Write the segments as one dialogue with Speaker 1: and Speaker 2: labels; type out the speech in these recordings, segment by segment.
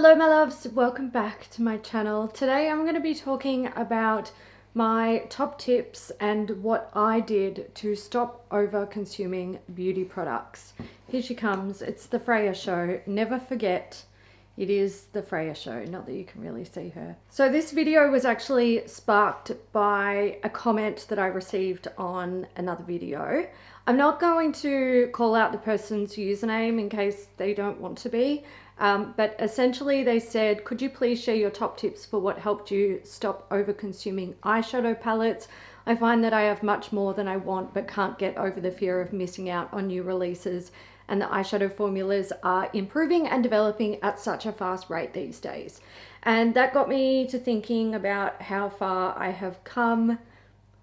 Speaker 1: Hello my loves, welcome back to my channel. Today I'm going to be talking about my top tips and what I did to stop over consuming beauty products. Here she comes, it's the Freya show. Never forget, it is the Freya show, not that you can really see her. So this video was actually sparked by a comment that I received on another video. I'm not going to call out the person's username in case they don't want to be. But essentially they said, could you please share your top tips for what helped you stop over consuming eyeshadow palettes? I find that I have much more than I want but can't get over the fear of missing out on new releases, and the eyeshadow formulas are improving and developing at such a fast rate these days. And that got me to thinking about how far I have come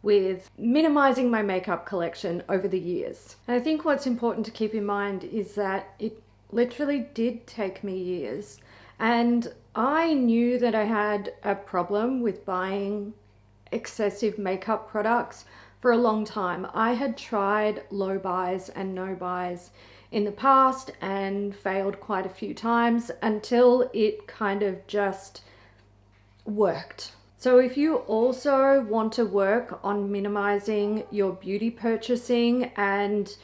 Speaker 1: with minimizing my makeup collection over the years. And I think what's important to keep in mind is that it literally did take me years, and I knew that I had a problem with buying excessive makeup products for a long time. I had tried low buys and no buys in the past and failed quite a few times until it kind of just worked. So if you also want to work on minimizing your beauty purchasing and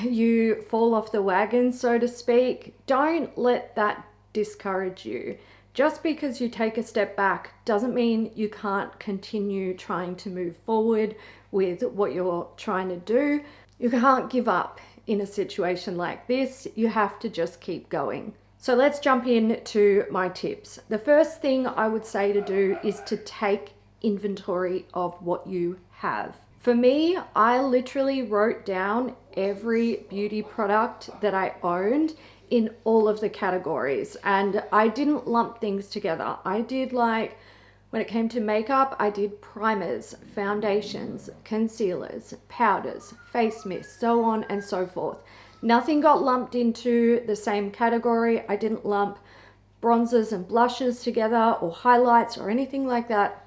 Speaker 1: you fall off the wagon, so to speak, don't let that discourage you. Just because you take a step back doesn't mean you can't continue trying to move forward with what you're trying to do. You can't give up in a situation like this. You have to just keep going. So let's jump into my tips. The first thing I would say to do is to take inventory of what you have. For me, I literally wrote down every beauty product that I owned in all of the categories, and I didn't lump things together. I did, like, when it came to makeup, I did primers, foundations, concealers, powders, face mist, so on and so forth. Nothing got lumped into the same category. I didn't lump bronzers and blushes together or highlights or anything like that.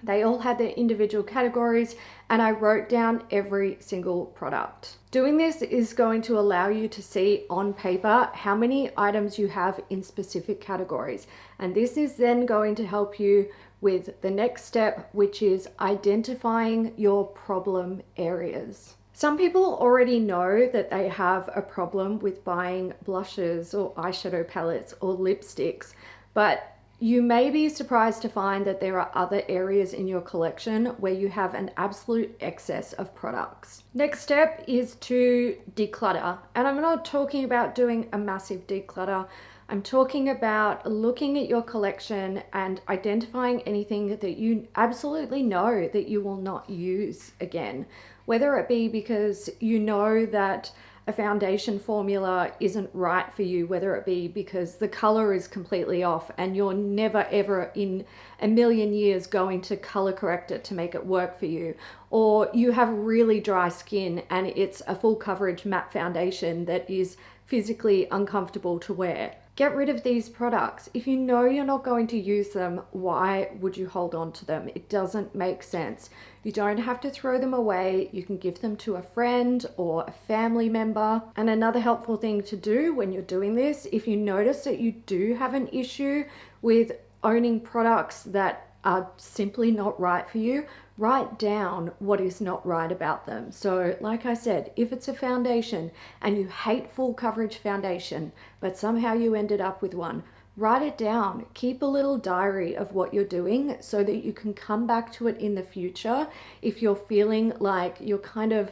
Speaker 1: They all had their individual categories, and I wrote down every single product. Doing this is going to allow you to see on paper how many items you have in specific categories. And this is then going to help you with the next step, which is identifying your problem areas. Some people already know that they have a problem with buying blushes or eyeshadow palettes or lipsticks, but you may be surprised to find that there are other areas in your collection where you have an absolute excess of products. Next step is to declutter. And I'm not talking about doing a massive declutter. I'm talking about looking at your collection and identifying anything that you absolutely know that you will not use again. Whether it be because you know that a foundation formula isn't right for you, whether it be because the color is completely off and you're never ever in a million years going to color correct it to make it work for you, or you have really dry skin and it's a full coverage matte foundation that is physically uncomfortable to wear. Get rid of these products. If you know you're not going to use them, why would you hold on to them? It doesn't make sense. You don't have to throw them away. You can give them to a friend or a family member. And another helpful thing to do when you're doing this, if you notice that you do have an issue with owning products that are simply not right for you, write down what is not right about them. So like I said, if it's a foundation and you hate full coverage foundation, but somehow you ended up with one, write it down. Keep a little diary of what you're doing so that you can come back to it in the future if you're feeling like you're kind of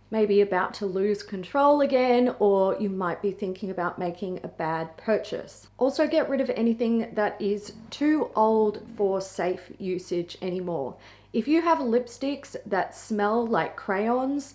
Speaker 1: maybe about to lose control again, or you might be thinking about making a bad purchase. Also, get rid of anything that is too old for safe usage anymore. If you have lipsticks that smell like crayons,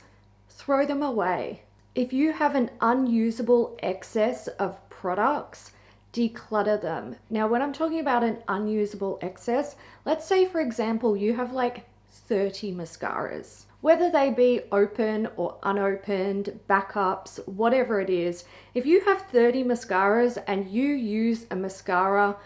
Speaker 1: throw them away. If you have an unusable excess of products, declutter them. Now, when I'm talking about an unusable excess, let's say for example, you have like 30 mascaras. Whether they be open or unopened, backups, whatever it is, if you have 30 mascaras and you use a mascara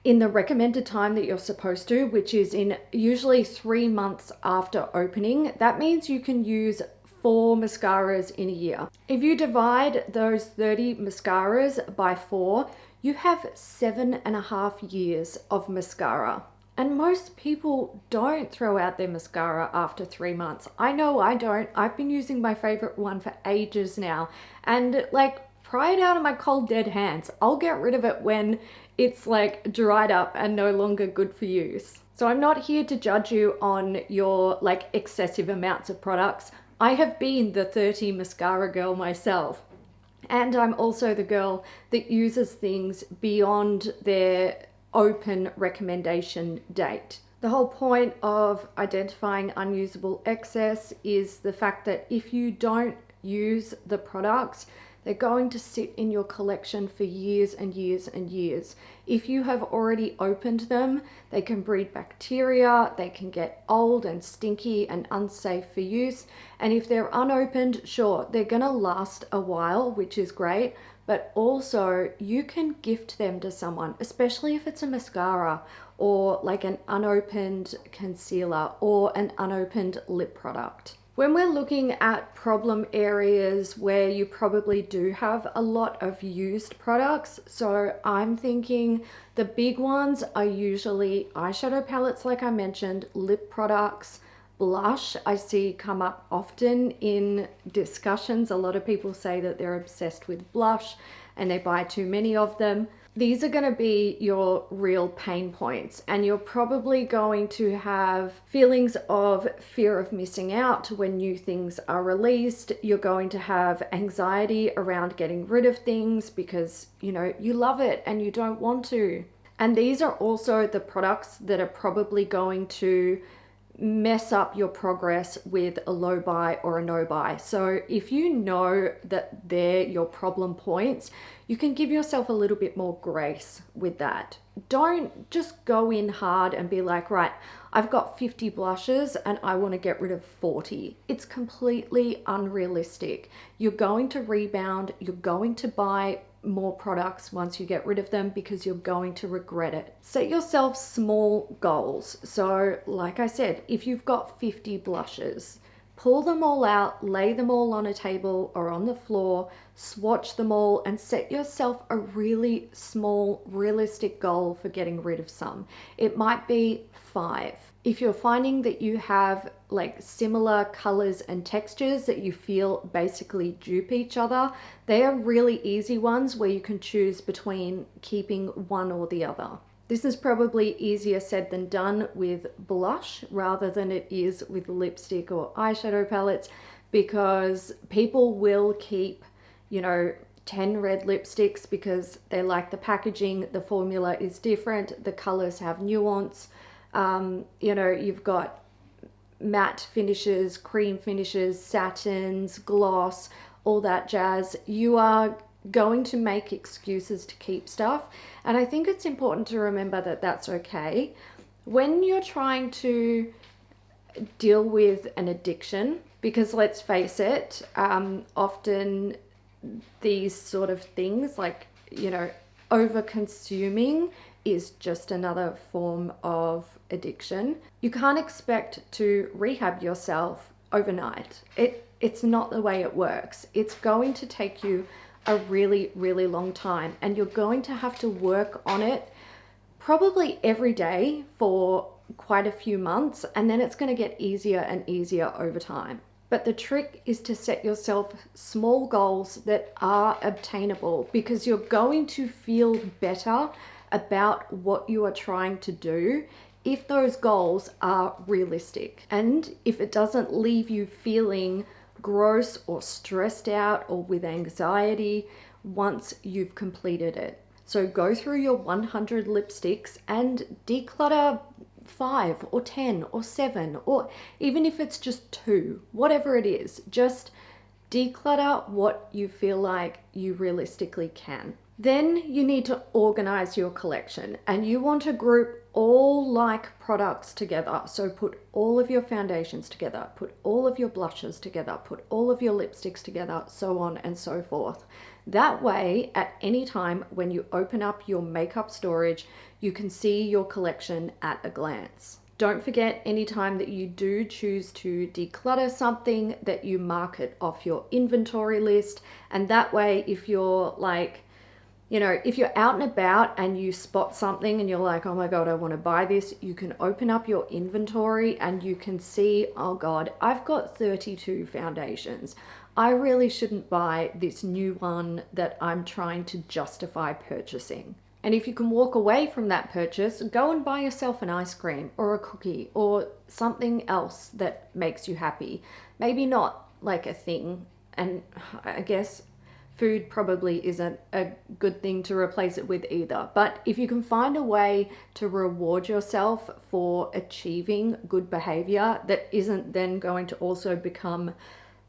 Speaker 1: in the recommended time that you're supposed to, which is in usually 3 months after opening, that means you can use 4 mascaras in a year. If you divide those 30 mascaras by 4, you have 7.5 years of mascara. And most people don't throw out their mascara after 3 months. I know I don't. I've been using my favorite one for ages now. And like, pry it out of my cold dead hands. I'll get rid of it when it's like dried up and no longer good for use. So I'm not here to judge you on your like excessive amounts of products. I have been the 30 mascara girl myself. And I'm also the girl that uses things beyond their open recommendation date. The whole point of identifying unusable excess is the fact that if you don't use the products, they're going to sit in your collection for years and years and years. If you have already opened them, they can breed bacteria, they can get old and stinky and unsafe for use. And if they're unopened, sure, they're gonna last a while, which is great, but also you can gift them to someone, especially if it's a mascara or like an unopened concealer or an unopened lip product. When we're looking at problem areas where you probably do have a lot of used products, so I'm thinking the big ones are usually eyeshadow palettes, like I mentioned, lip products, blush. I see come up often in discussions. A lot of people say that they're obsessed with blush and they buy too many of them. These are going to be your real pain points, and you're probably going to have feelings of fear of missing out when new things are released. You're going to have anxiety around getting rid of things because, you know, you love it and you don't want to. And these are also the products that are probably going to mess up your progress with a low buy or a no buy. So if you know that they're your problem points, you can give yourself a little bit more grace with that. Don't just go in hard and be like, right, I've got 50 blushes and I want to get rid of 40. It's completely unrealistic. You're going to rebound, you're going to buy more products once you get rid of them because you're going to regret it. Set yourself small goals. So like I said, if you've got 50 blushes, pull them all out, lay them all on a table or on the floor, swatch them all, and set yourself a really small, realistic goal for getting rid of some. It might be 5. If you're finding that you have like similar colors and textures that you feel basically dupe each other, they are really easy ones where you can choose between keeping one or the other. This is probably easier said than done with blush rather than it is with lipstick or eyeshadow palettes, because people will keep, you know, 10 red lipsticks because they like the packaging, the formula is different, the colors have nuance. You know, you've got matte finishes, cream finishes, satins, gloss, all that jazz. You are going to make excuses to keep stuff, and I think it's important to remember that that's okay. When you're trying to deal with an addiction, because let's face it, often these sort of things like, you know, over consuming is just another form of addiction. You can't expect to rehab yourself overnight. It's not the way it works. It's going to take you a really, really long time, and you're going to have to work on it probably every day for quite a few months, and then it's going to get easier and easier over time. But the trick is to set yourself small goals that are obtainable, because you're going to feel better about what you are trying to do if those goals are realistic, and if it doesn't leave you feeling gross or stressed out or with anxiety once you've completed it. So go through your 100 lipsticks and declutter 5 or 10 or 7, or even if it's just 2, whatever it is, just declutter what you feel like you realistically can. Then you need to organize your collection, and you want to group all like products together. So put all of your foundations together, put all of your blushes together, put all of your lipsticks together, so on and so forth. That way, at any time when you open up your makeup storage, you can see your collection at a glance. Don't forget, anytime that you do choose to declutter something, that you mark it off your inventory list. And that way, if you're like, You know, if you're out and about and you spot something and you're like, oh my God, I want to buy this, you can open up your inventory and you can see, oh God, I've got 32 foundations. I really shouldn't buy this new one that I'm trying to justify purchasing. And if you can walk away from that purchase, go and buy yourself an ice cream or a cookie or something else that makes you happy. Maybe not like a thing. And I guess food probably isn't a good thing to replace it with either. But if you can find a way to reward yourself for achieving good behavior that isn't then going to also become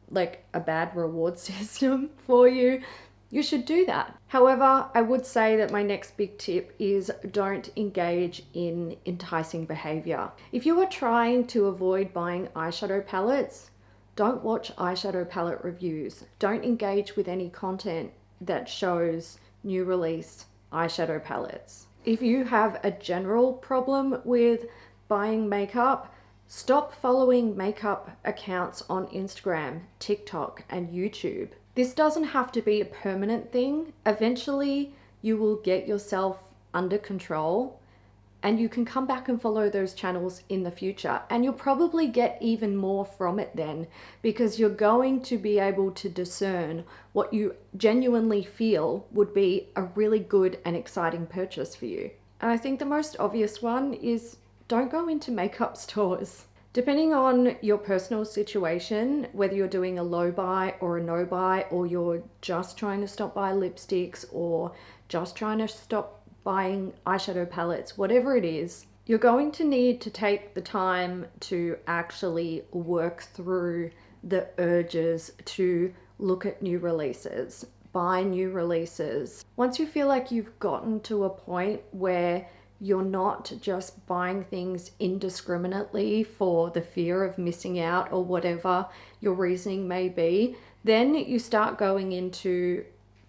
Speaker 1: like a bad reward system for you, you should do that. However, I would say that my next big tip is don't engage in enticing behavior. If you are trying to avoid buying eyeshadow palettes, don't watch eyeshadow palette reviews. Don't engage with any content that shows new release eyeshadow palettes. If you have a general problem with buying makeup, stop following makeup accounts on Instagram, TikTok, and YouTube. This doesn't have to be a permanent thing. Eventually, you will get yourself under control and you can come back and follow those channels in the future. And you'll probably get even more from it then, because you're going to be able to discern what you genuinely feel would be a really good and exciting purchase for you. And I think the most obvious one is don't go into makeup stores. Depending on your personal situation, whether you're doing a low buy or a no buy, or you're just trying to stop by lipsticks or just trying to stop buying eyeshadow palettes, whatever it is, you're going to need to take the time to actually work through the urges to look at new releases, buy new releases. Once you feel like you've gotten to a point where you're not just buying things indiscriminately for the fear of missing out or whatever your reasoning may be, then you start going into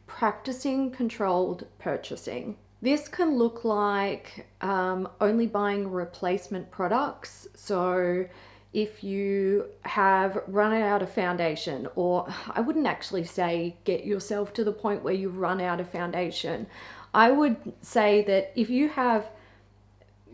Speaker 1: practicing controlled purchasing. This can look like only buying replacement products. So if you have run out of foundation, or I wouldn't actually say get yourself to the point where you run out of foundation. I would say that if you have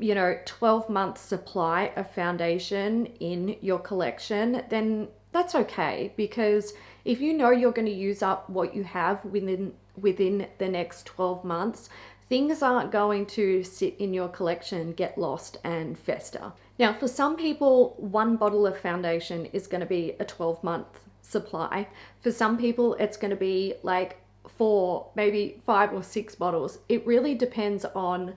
Speaker 1: 12 months supply of foundation in your collection, then that's okay, because if you know you're going to use up what you have within the next 12 months, things aren't going to sit in your collection, get lost and fester. Now, for some people, one bottle of foundation is going to be a 12-month supply. For some people, it's going to be like 4, maybe 5 or 6 bottles. It really depends on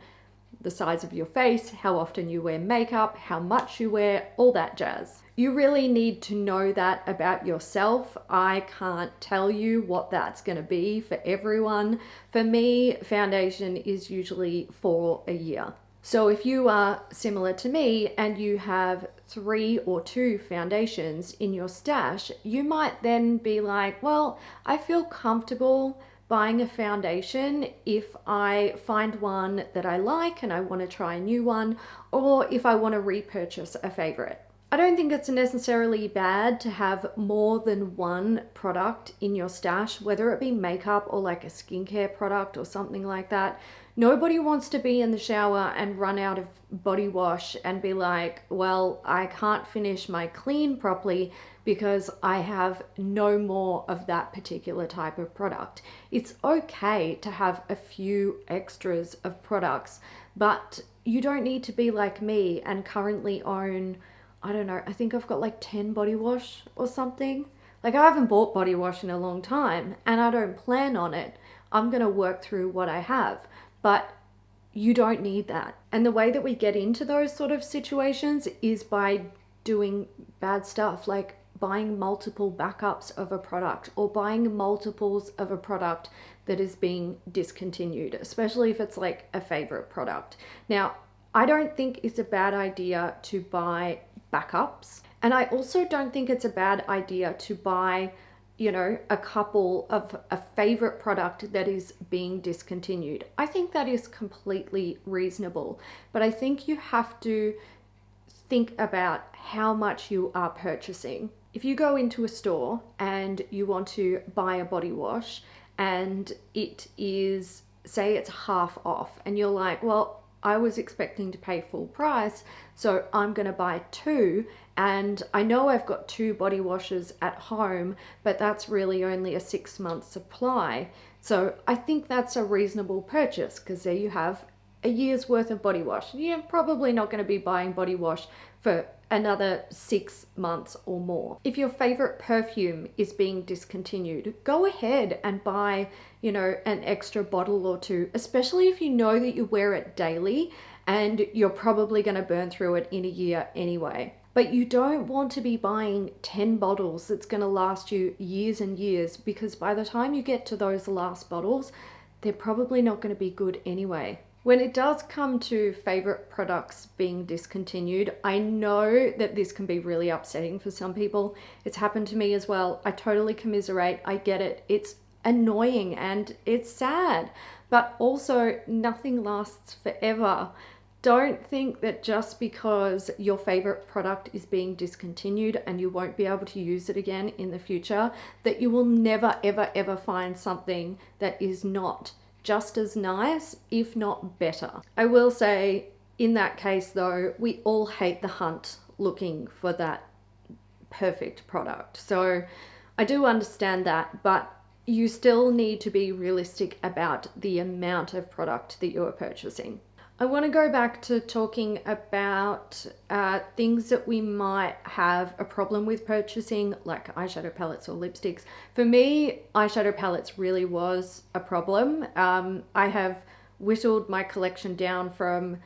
Speaker 1: the size of your face, how often you wear makeup, how much you wear, all that jazz. You really need to know that about yourself. I can't tell you what that's going to be for everyone. For me, foundation is usually for a year. So if you are similar to me and you have 3 or 2 foundations in your stash, you might then be like, well, I feel comfortable buying a foundation if I find one that I like and I want to try a new one, or if I want to repurchase a favorite. I don't think it's necessarily bad to have more than one product in your stash, whether it be makeup or like a skincare product or something like that. Nobody wants to be in the shower and run out of body wash and be like, well, I can't finish my clean properly because I have no more of that particular type of product. It's okay to have a few extras of products, but you don't need to be like me and currently own, I don't know, I think I've got like 10 body wash or something. Like, I haven't bought body wash in a long time and I don't plan on it. I'm gonna work through what I have, but you don't need that. And the way that we get into those sort of situations is by doing bad stuff, like buying multiple backups of a product or buying multiples of a product that is being discontinued, especially if it's like a favorite product. Now, I don't think it's a bad idea to buy backups. And I also don't think it's a bad idea to buy, a couple of a favorite product that is being discontinued. I think that is completely reasonable, but I think you have to think about how much you are purchasing. If you go into a store and you want to buy a body wash and it is say it's half off and you're like, well, I was expecting to pay full price, so I'm gonna buy two, and I know I've got two body washes at home, but that's really only a 6-month supply. So I think that's a reasonable purchase, because there you have a year's worth of body wash. You're probably not going to be buying body wash for another 6 months or more. If your favorite perfume is being discontinued, go ahead and buy, an extra bottle or two, especially if you know that you wear it daily and you're probably going to burn through it in a year anyway. But you don't want to be buying 10 bottles that's going to last you years and years, because by the time you get to those last bottles, they're probably not going to be good anyway. When it does come to favorite products being discontinued, I know that this can be really upsetting for some people. It's happened to me as well. I totally commiserate. I get it. It's annoying and it's sad, but also nothing lasts forever. Don't think that just because your favorite product is being discontinued and you won't be able to use it again in the future, that you will never, ever, ever find something that is not just as nice, if not better. I will say, in that case though, we all hate the hunt looking for that perfect product. So I do understand that, but you still need to be realistic about the amount of product that you are purchasing. I want to go back to talking about things that we might have a problem with purchasing, like eyeshadow palettes or lipsticks. For me, eyeshadow palettes really was a problem. I have whittled my collection down from,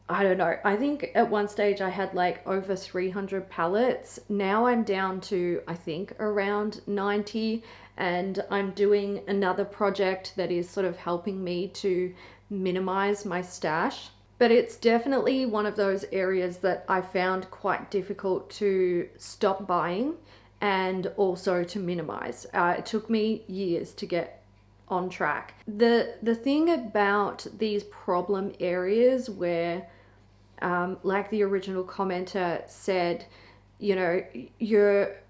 Speaker 1: I don't know, I think at one stage I had like over 300 palettes. Now I'm down to, I think, around 90, and I'm doing another project that is sort of helping me to minimize my stash. But it's definitely one of those areas that I found quite difficult to stop buying and also to minimize. It took me years to get on track. The thing about these problem areas where, like the original commenter said,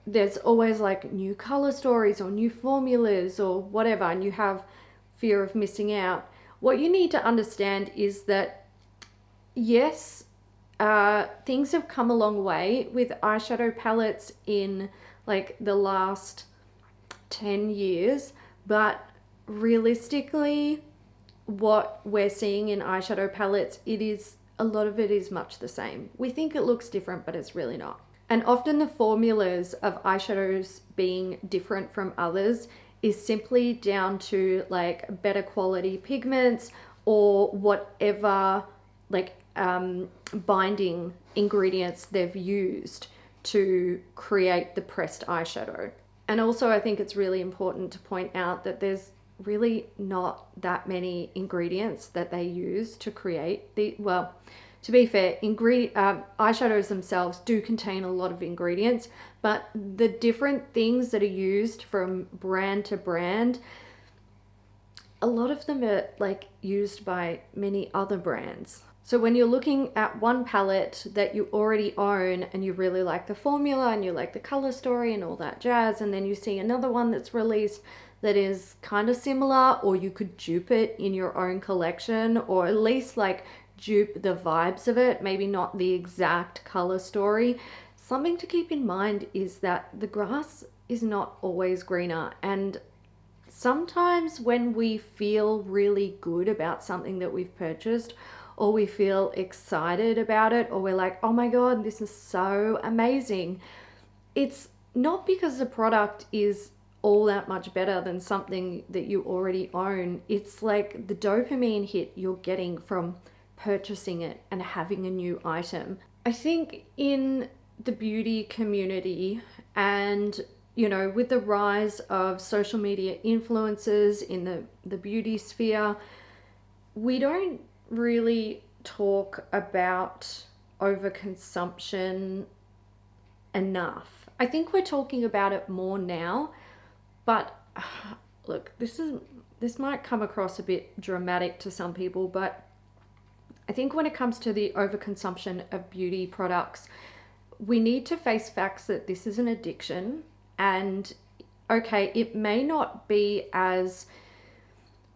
Speaker 1: there's always like new color stories or new formulas or whatever, and you have fear of missing out. What you need to understand is that, yes, things have come a long way with eyeshadow palettes in like the last 10 years, but realistically, what we're seeing in eyeshadow palettes, a lot of it is much the same. We think it looks different, but it's really not. And often the formulas of eyeshadows being different from others is simply down to like better quality pigments or whatever like binding ingredients they've used to create the pressed eyeshadow. And also I think it's really important to point out that there's really not that many ingredients that they use to create to be fair, eyeshadows themselves do contain a lot of ingredients, but the different things that are used from brand to brand, a lot of them are like used by many other brands. So when you're looking at one palette that you already own and you really like the formula and you like the color story and all that jazz, and then you see another one that's released that is kind of similar, or you could dupe it in your own collection, or at least like dupe the vibes of it, maybe not the exact color story. Something to keep in mind is that the grass is not always greener, and sometimes when we feel really good about something that we've purchased, or we feel excited about it, or we're like, oh my god, this is so amazing, it's not because the product is all that much better than something that you already own. It's like the dopamine hit you're getting from purchasing it and having a new item. I think in the beauty community, and with the rise of social media influencers in the beauty sphere, we don't really talk about overconsumption enough. I think we're talking about it more now, but look, this might come across a bit dramatic to some people, but I think when it comes to the overconsumption of beauty products, we need to face facts that this is an addiction. And okay, it may not be as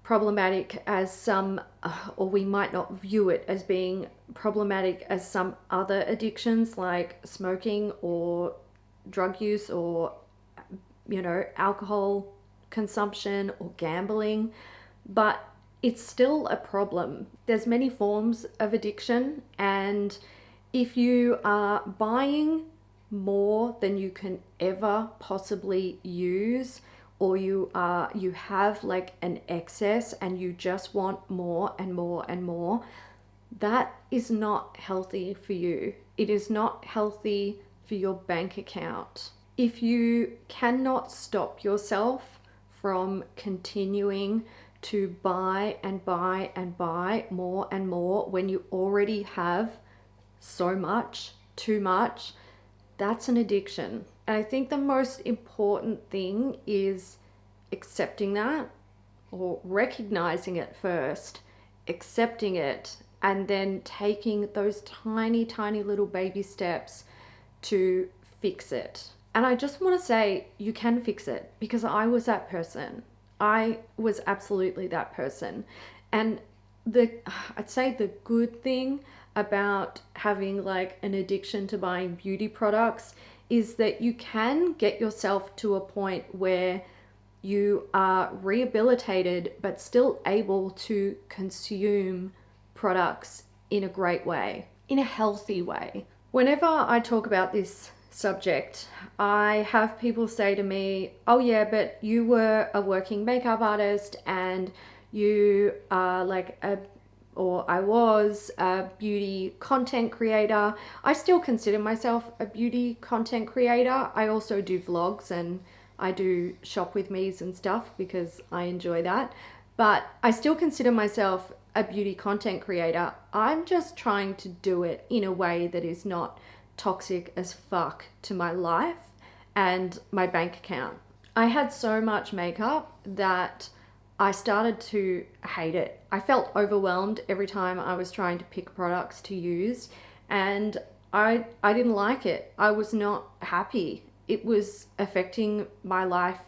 Speaker 1: problematic as some, or we might not view it as being problematic as some other addictions like smoking or drug use or, you know, alcohol consumption or gambling, but it's still a problem. There's many forms of addiction, and if you are buying more than you can ever possibly use, or you have like an excess and you just want more and more and more, that is not healthy for you. It is not healthy for your bank account. If you cannot stop yourself from continuing to buy and buy and buy more and more when you already have so much, too much, that's an addiction. And I think the most important thing is accepting that, or recognizing it first, accepting it, and then taking those tiny, tiny little baby steps to fix it. And I just want to say you can fix it, because I was that person. I was absolutely that person. And I'd say the good thing about having like an addiction to buying beauty products is that you can get yourself to a point where you are rehabilitated but still able to consume products in a great way, in a healthy way. Whenever I talk about this subject, I have people say to me, oh yeah, but you were a working makeup artist and you are like I was a beauty content creator. I still consider myself a beauty content creator. I also do vlogs and I do shop with me's and stuff because I enjoy that. But I still consider myself a beauty content creator. I'm just trying to do it in a way that is not toxic as fuck to my life and my bank account. I had so much makeup that I started to hate it. I felt overwhelmed every time I was trying to pick products to use, and I didn't like it. I was not happy. It was affecting my life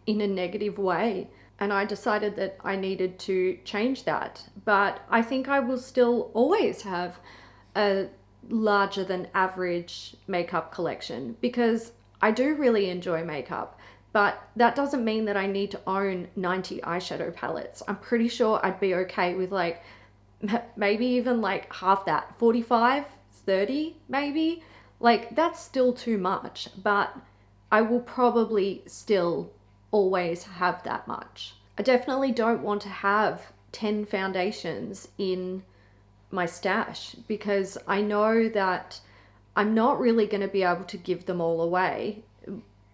Speaker 1: in a negative way, and I decided that I needed to change that. But I think I will still always have a larger than average makeup collection because I do really enjoy makeup. But that doesn't mean that I need to own 90 eyeshadow palettes. I'm pretty sure I'd be okay with like maybe even like half that, 45, 30 maybe. Like that's still too much, but I will probably still always have that much. I definitely don't want to have 10 foundations in my stash because I know that I'm not really going to be able to give them all away.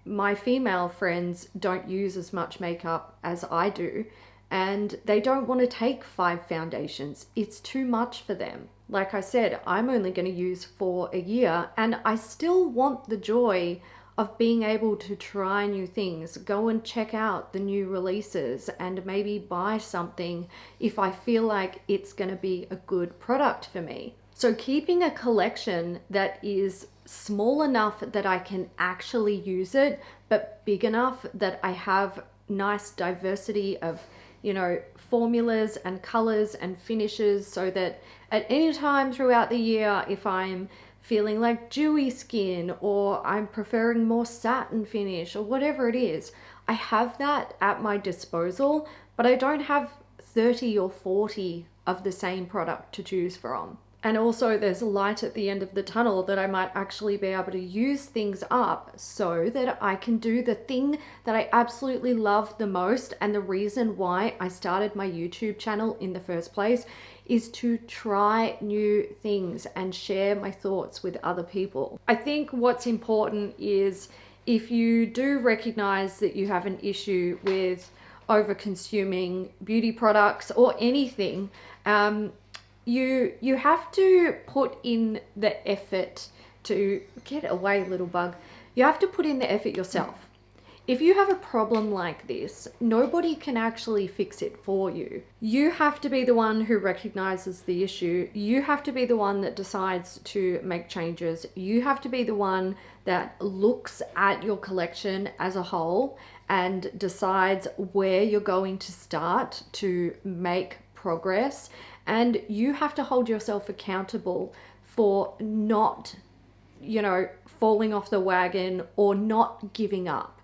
Speaker 1: My female friends don't use as much makeup as I do, and they don't want to take 5 foundations. It's too much for them. Like I said, I'm only going to use 4 a year, and I still want the joy of being able to try new things, go and check out the new releases, and maybe buy something if I feel like it's going to be a good product for me. So keeping a collection that is small enough that I can actually use it, but big enough that I have nice diversity of, you know, formulas and colors and finishes, so that at any time throughout the year, if I'm feeling like dewy skin or I'm preferring more satin finish or whatever it is, I have that at my disposal, but I don't have 30 or 40 of the same product to choose from. And also there's a light at the end of the tunnel that I might actually be able to use things up so that I can do the thing that I absolutely love the most. And the reason why I started my YouTube channel in the first place is to try new things and share my thoughts with other people. I think what's important is if you do recognize that you have an issue with over consuming beauty products or anything, you have to put in the effort to get away, little bug. You have to put in the effort yourself. If you have a problem like this, nobody can actually fix it for you. You have to be the one who recognizes the issue. You have to be the one that decides to make changes. You have to be the one that looks at your collection as a whole and decides where you're going to start to make progress. And you have to hold yourself accountable for not, falling off the wagon or not giving up.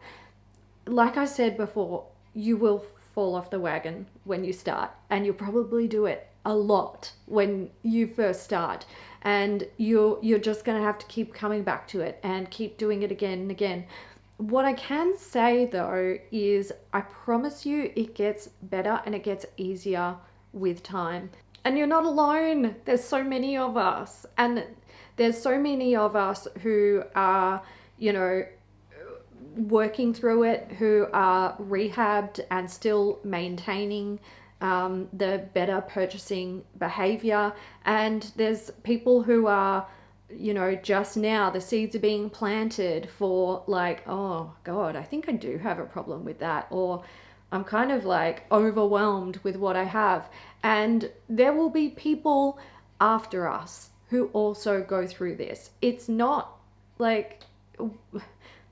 Speaker 1: Like I said before, you will fall off the wagon when you start, and you'll probably do it a lot when you first start, and you're just going to have to keep coming back to it and keep doing it again and again. What I can say though is I promise you it gets better and it gets easier with time. And you're not alone. There's so many of us, and there's so many of us who are, working through it, who are rehabbed and still maintaining the better purchasing behavior. And there's people who are, just now the seeds are being planted for like, oh God, I think I do have a problem with that. Or I'm kind of like overwhelmed with what I have. And there will be people after us who also go through this. It's not like,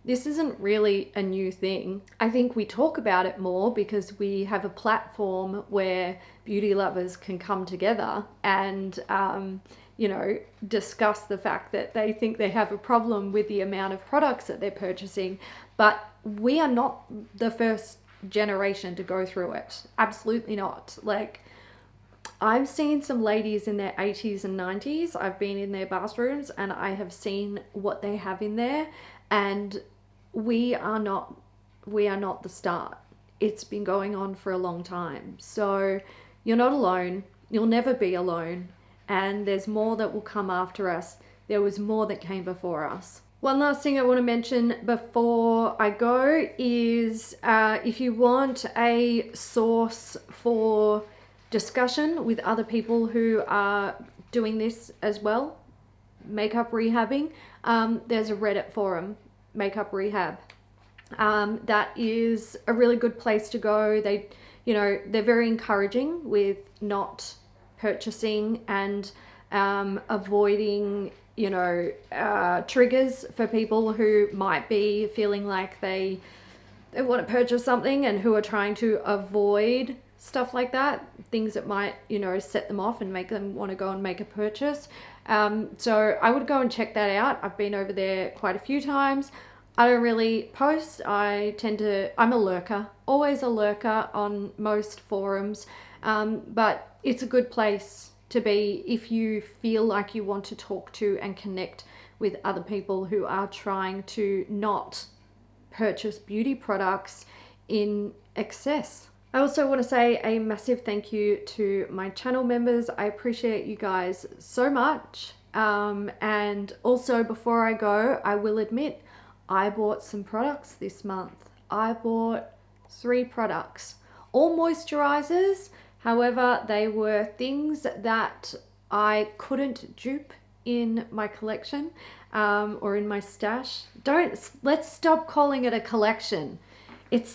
Speaker 1: this isn't really a new thing. I think we talk about it more because we have a platform where beauty lovers can come together and, discuss the fact that they think they have a problem with the amount of products that they're purchasing. But we are not the first generation to go through it. Absolutely not. Like, I've seen some ladies in their 80s and 90s. I've been in their bathrooms and I have seen what they have in there, and we are not the start. It's been going on for a long time. So you're not alone. You'll never be alone. And there's more that will come after us. There was more that came before us. One last thing I want to mention before I go is if you want a source for discussion with other people who are doing this as well, makeup rehabbing, there's a Reddit forum, Makeup Rehab. That is a really good place to go. They're very encouraging with not purchasing and avoiding triggers for people who might be feeling like they want to purchase something and who are trying to avoid stuff like that, things that might set them off and make them want to go and make a purchase. So I would go and check that out. I've been over there quite a few times. I don't really post. I'm a lurker, always a lurker on most forums, but it's a good place to be if you feel like you want to talk to and connect with other people who are trying to not purchase beauty products in excess. I also want to say a massive thank you to my channel members. I appreciate you guys so much. And also, before I go, I will admit I bought some products this month. I bought 3 products, all moisturizers. However, they were things that I couldn't dupe in my collection or in my stash. Let's stop calling it a collection. It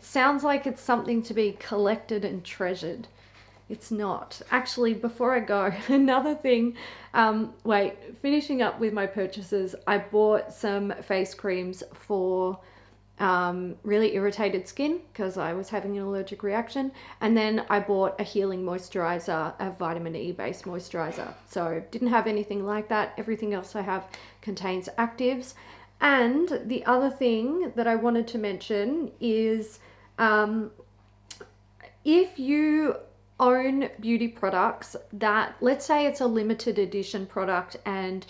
Speaker 1: sounds like it's something to be collected and treasured. It's not. Actually, before I go, another thing, finishing up with my purchases, I bought some face creams for really irritated skin because I was having an allergic reaction. And then I bought a healing moisturizer, a vitamin E based moisturizer. So didn't have anything like that. Everything else I have contains actives. And the other thing that I wanted to mention is if you own beauty products that, let's say it's a limited edition product and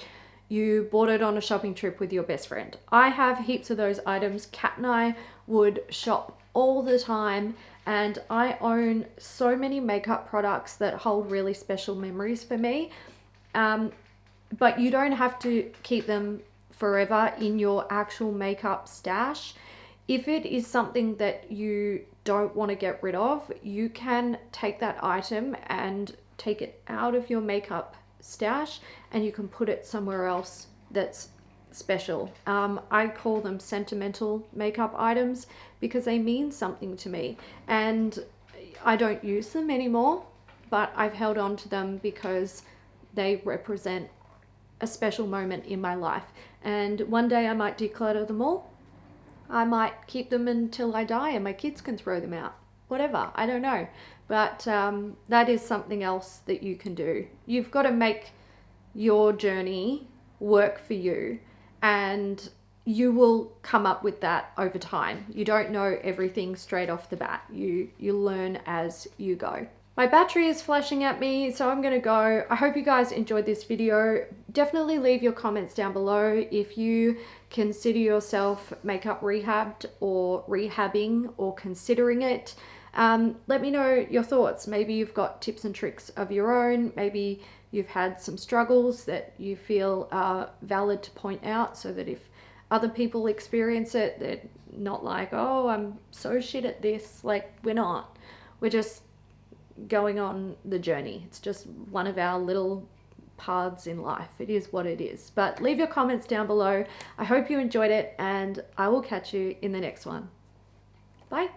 Speaker 1: you bought it on a shopping trip with your best friend. I have heaps of those items. Kat and I would shop all the time, and I own so many makeup products that hold really special memories for me. But you don't have to keep them forever in your actual makeup stash. If it is something that you don't want to get rid of, you can take that item and take it out of your makeup stash and you can put it somewhere else that's special. I call them sentimental makeup items because they mean something to me, and I don't use them anymore, but I've held on to them because they represent a special moment in my life. And one day I might declutter them all. I might keep them until I die and my kids can throw them out. Whatever, I don't know. But that is something else that you can do. You've got to make your journey work for you, and you will come up with that over time. You don't know everything straight off the bat. You learn as you go. My battery is flashing at me, so I'm gonna go. I hope you guys enjoyed this video. Definitely leave your comments down below if you consider yourself makeup rehabbed or rehabbing or considering it. Let me know your thoughts. Maybe you've got tips and tricks of your own. Maybe you've had some struggles that you feel are valid to point out, so that if other people experience it, they're not like, oh, I'm so shit at this. Like, we're not. We're just going on the journey. It's just one of our little paths in life. It is what it is. But leave your comments down below. I hope you enjoyed it, and I will catch you in the next one. Bye.